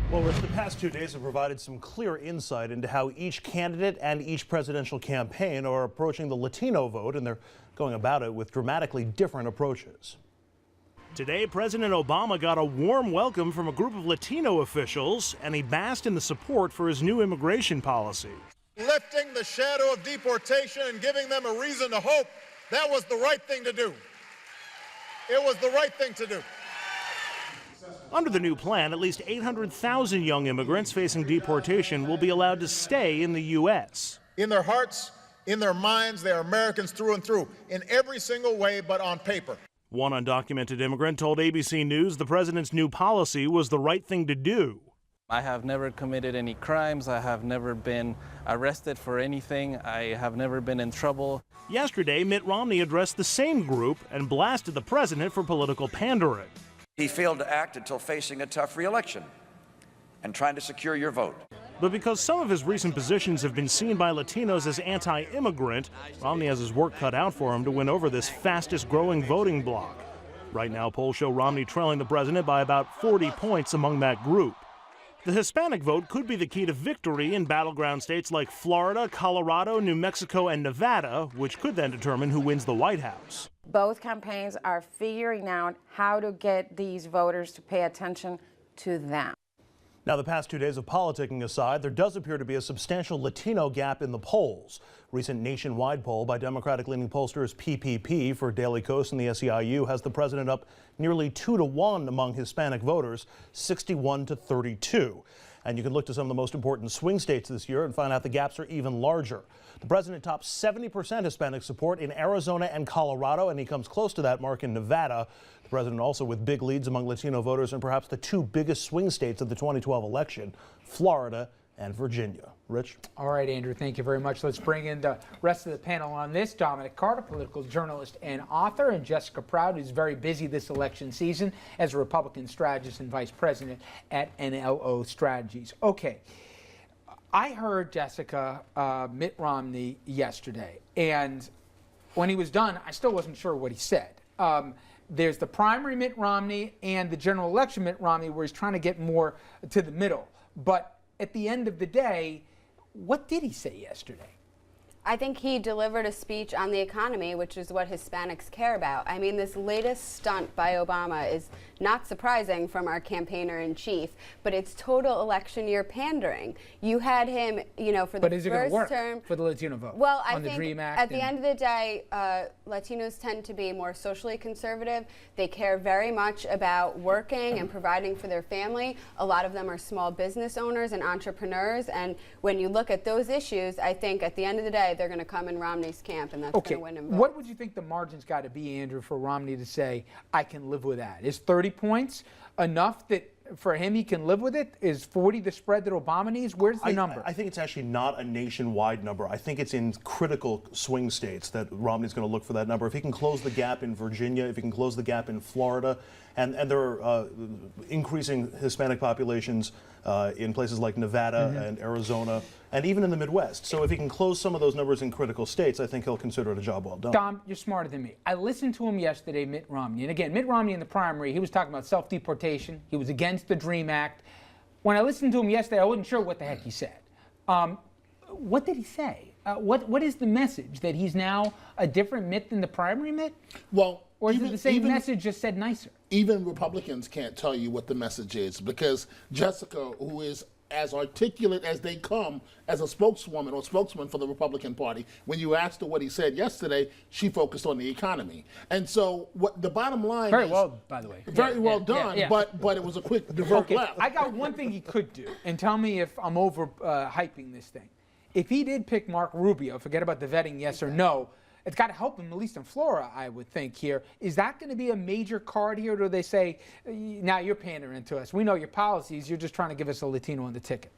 Well, Rich, the past 2 days have provided some clear insight into how each candidate and each presidential campaign are approaching the Latino vote, and they're going about it with dramatically different approaches. Today, President Obama got a warm welcome from a group of Latino officials, and he basked in the support for his new immigration policy. Lifting the shadow of deportation and giving them a reason to hope, that was the right thing to do. It was the right thing to do. Under the new plan, at least 800,000 young immigrants facing deportation will be allowed to stay in the U.S. In their hearts, in their minds, they are Americans through and through, in every single way but on paper. One undocumented immigrant told ABC News the president's new policy was the right thing to do. I have never committed any crimes. I have never been arrested for anything. I have never been in trouble. Yesterday, Mitt Romney addressed the same group and blasted the president for political pandering. He failed to act until facing a tough re-election and trying to secure your vote. But because some of his recent positions have been seen by Latinos as anti-immigrant, Romney has his work cut out for him to win over this fastest-growing voting bloc. Right now, polls show Romney trailing the president by about 40 points among that group. The Hispanic vote could be the key to victory in battleground states like Florida, Colorado, New Mexico, and Nevada, which could then determine who wins the White House. Both campaigns are figuring out how to get these voters to pay attention to them. Now, the past 2 days of politicking aside, there does appear to be a substantial Latino gap in the polls. Recent nationwide poll by Democratic-leaning pollsters PPP for Daily Kos and the SEIU has the president up nearly 2-to-1 among Hispanic voters, 61-32. And you can look to some of the most important swing states this year and find out the gaps are even larger. The president tops 70% Hispanic support in Arizona and Colorado, and he comes close to that mark in Nevada. The president also with big leads among Latino voters in perhaps the two biggest swing states of the 2012 election, Florida and Virginia. Rich? All right, Andrew, thank you very much. Let's bring in the rest of the panel on this. Dominic Carter, political journalist and author, and Jessica Proud, who's very busy this election season as a Republican strategist and vice president at NLO Strategies. Okay, I heard, Jessica, Mitt Romney yesterday, and when he was done, I still wasn't sure what he said. There's the primary Mitt Romney and the general election Mitt Romney, where he's trying to get more to the middle. But at the end of the day, what did he say yesterday? I think he delivered a speech on the economy, which is what Hispanics care about. I mean, this latest stunt by Obama is not surprising from our campaigner-in-chief, but it's total election year pandering. You had him, you know, for the first term. But is it going to work for the Latino vote? Well, I think at the end of the day, Latinos tend to be more socially conservative. They care very much about working and providing for their family. A lot of them are small business owners and entrepreneurs, and when you look at those issues, I think at the end of the day, they're going to come in Romney's camp, and that's going to win him votes. What would you think the margin's got to be, Andrew, for Romney to say, I can live with that? Is 30 points enough that for him he can live with it? Is 40 the spread that Obama needs? Where's the number? I think it's actually not a nationwide number. I think it's in critical swing states that Romney's going to look for that number. If he can close the gap in Virginia, if he can close the gap in Florida, and there are increasing Hispanic populations in places like Nevada and Arizona, and even in the Midwest. So if he can close some of those numbers in critical states, I think he'll consider it a job well done. Dom, you're smarter than me. I listened to him yesterday, Mitt Romney. And again, Mitt Romney in the primary, he was talking about self-deportation. He was against the DREAM Act. When I listened to him yesterday, I wasn't sure what the heck he said. What did he say? What is the message? That he's now a different Mitt than the primary Mitt? Well, or is it the same message just said nicer? Even Republicans can't tell you what the message is, because Jessica, who is as articulate as they come as a spokeswoman or spokesman for the Republican Party, when you asked her what he said yesterday, she focused on the economy. And so what the bottom line very is... Very well, by the way. Very well done, but it was a quick divert left. I got one thing he could do, and tell me if I'm over hyping this thing. If he did pick Mark Rubio, forget about the vetting, yes or no, it's got to help him, at least in Florida, I would think here. Is that going to be a major card here, or do they say, now you're pandering to us? We know your policies. You're just trying to give us a Latino on the ticket.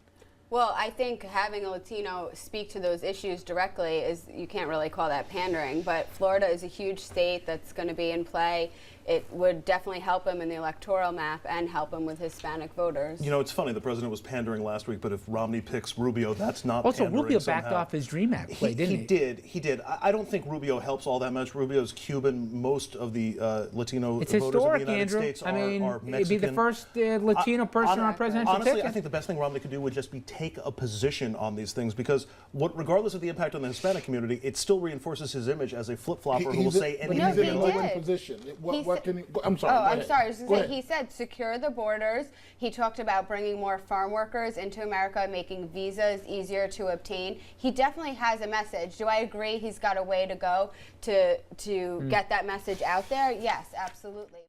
Well, I think having a Latino speak to those issues directly is, you can't really call that pandering, but Florida is a huge state that's going to be in play it would definitely help him in the electoral map and help him with Hispanic voters. You know, it's funny, the president was pandering last week, but if Romney picks Rubio, that's not Also, pandering Rubio somehow. backed off his Dream Act play, didn't he? He did. I don't think Rubio helps all that much. Rubio's Cuban. Most of the Latino It's voters in historic, the United Andrew. States I mean, are Mexican. it'd be the first Latino person on a presidential Honestly, ticket. I think the best thing Romney could do would just be take a position on these things, because regardless of the impact on the Hispanic community, it still reinforces his image as a flip-flopper who will say But anything. he's in a he no-win did. position. He What said- can he, I'm sorry. Oh, go I'm ahead. sorry. I was Go going to ahead. say, he said secure the borders. He talked about bringing more farm workers into America, making visas easier to obtain. He definitely has a message. Do I agree he's got a way to go to get that message out there? Yes, absolutely.